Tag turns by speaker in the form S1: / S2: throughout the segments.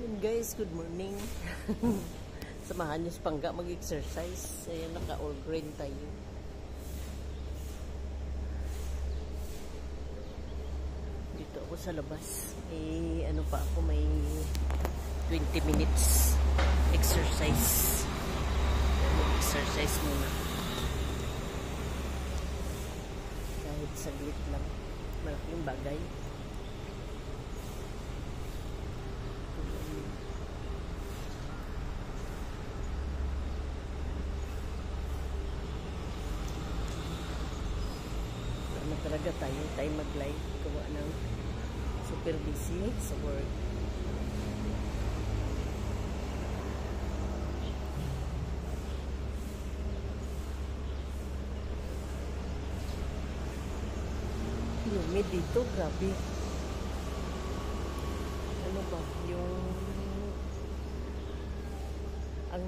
S1: And guys, good morning. Samahan niyo si Pangga mag-exercise. Ayan, naka-all green tayo. Dito ako sa labas. Ano pa ako, may 20 minutes exercise. Mag-exercise muna. Kahit saglit lang. Malaking bagay. Talaga tayo mag-live gawa ng super busy sa work. Humid dito, grabe. Ano ba yung ang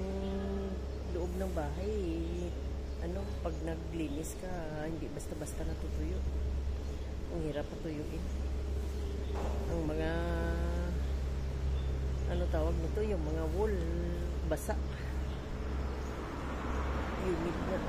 S1: loob ng bahay, ano, pag naglinis ka, hindi basta-basta natutuyo. Ang hirap patuyuin. Ang mga, ano tawag nito, yung mga wool, basa. Humid na.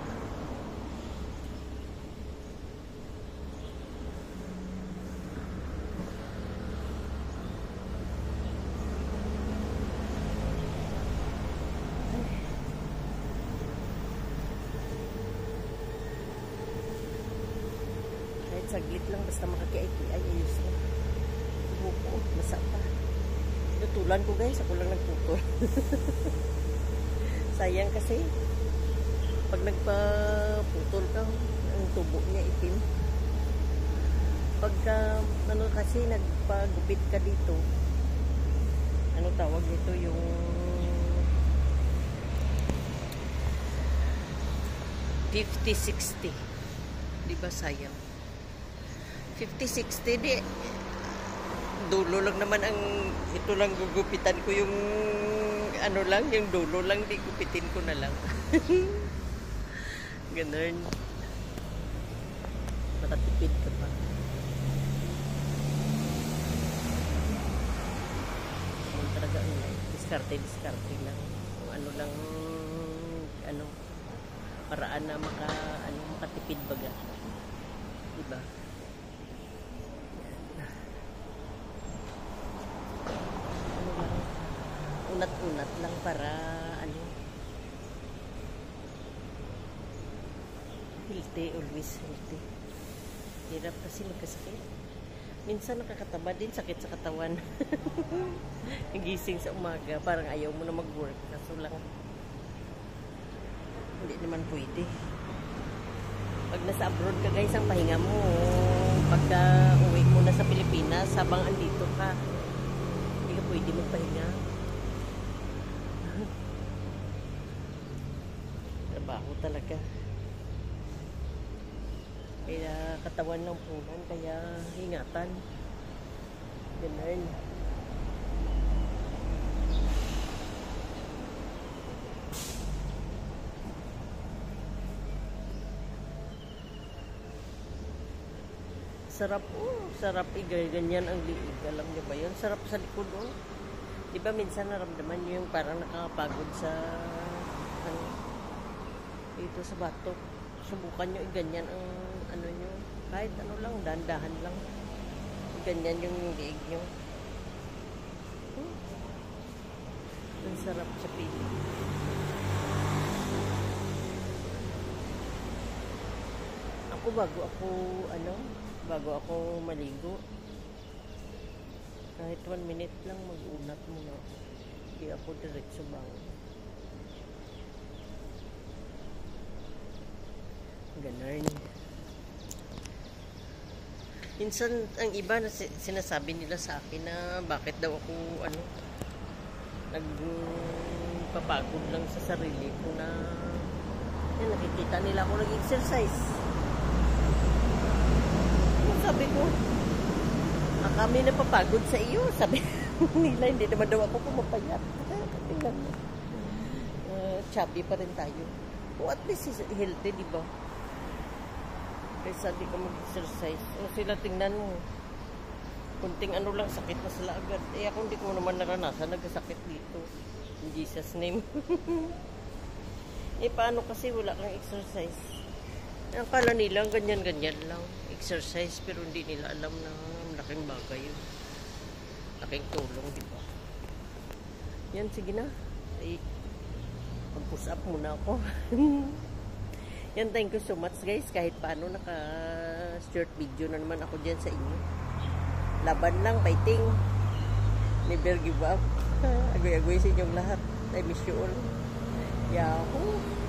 S1: Saglit lang, basta makakiay-kiay, ayos na. Buko, masa pa. Tutulan ko guys, ako lang nagputol. Sayang kasi, pag nagpaputol ka, ang tubo niya itim. Pagka, ano kasi, nagpagupit ka dito, ano tawag nito, yung $50-60. Diba sayang? 50-60 di dulo lang naman ang ito lang gugupitan ko yung ano lang, yung dulo lang di gupitin ko na lang. Ganun. Makatipid ka pa. Yung talaga diskarte lang. Kung ano lang ano paraan na makatipid baga. Diba? Unat-unat lang para ano, healthy, always healthy. Hirap kasi magkasakit. Minsan nakakataba din, sakit sa katawan. Nagising sa umaga, parang ayaw mo na mag-work. Kaso lang, hindi naman pwede. Pag nasa abroad ka guys, ang pahinga mo, pagka uwi mo na sa Pilipinas, habang andito ka, hindi ka pwede magpahinga. Trabaho talaga. Kaya katawan ng punan, kaya ingatan. Ganun. Sarap, sarap ganyan ang liig. Alam niyo ba yun? Sarap sa likod, oh. Di ba minsan naramdaman niyo yung parang nakakapagod sa dito sa batok. Subukan nyo ganyan ang ano nyo. Kahit ano lang, dahan-dahan lang. Ganyan yung liig nyo. Ang sarap sa pili. Ako bago ako maligo, kahit 1 minute lang mag-unat muna. Hindi ako diretso bangon. Ganun. Minsan, ang iba na sinasabi nila sa akin na bakit daw ako nagpapagod lang sa sarili ko na nakikita nila ako nag-exercise. Sabi ko, kami napapagod sa iyo. Sabi nila, hindi naman daw ako pumapayat. Tingnan mo. Chubby pa rin tayo. O at least healthy, diba? Kaya sabi ko mag-exercise. O sila, tingnan mo. Kunting ano lang, sakit na sila agad. Eh ako hindi ko naman naranasan, nagkasakit dito. In Jesus name. Eh paano kasi wala kang exercise? Ang kala nila, ganyan-ganyan lang. Exercise, pero hindi nila alam na malaking bagay yun. Laking tulong, di ba? Yan, sige na. Ay, mag-push up muna ako. Yan, thank you so much guys. Kahit paano, naka-short video na naman ako dyan sa inyo. Laban lang, fighting. Never give up. Agoy-agoy sa inyong lahat. I miss you all. Yahoo!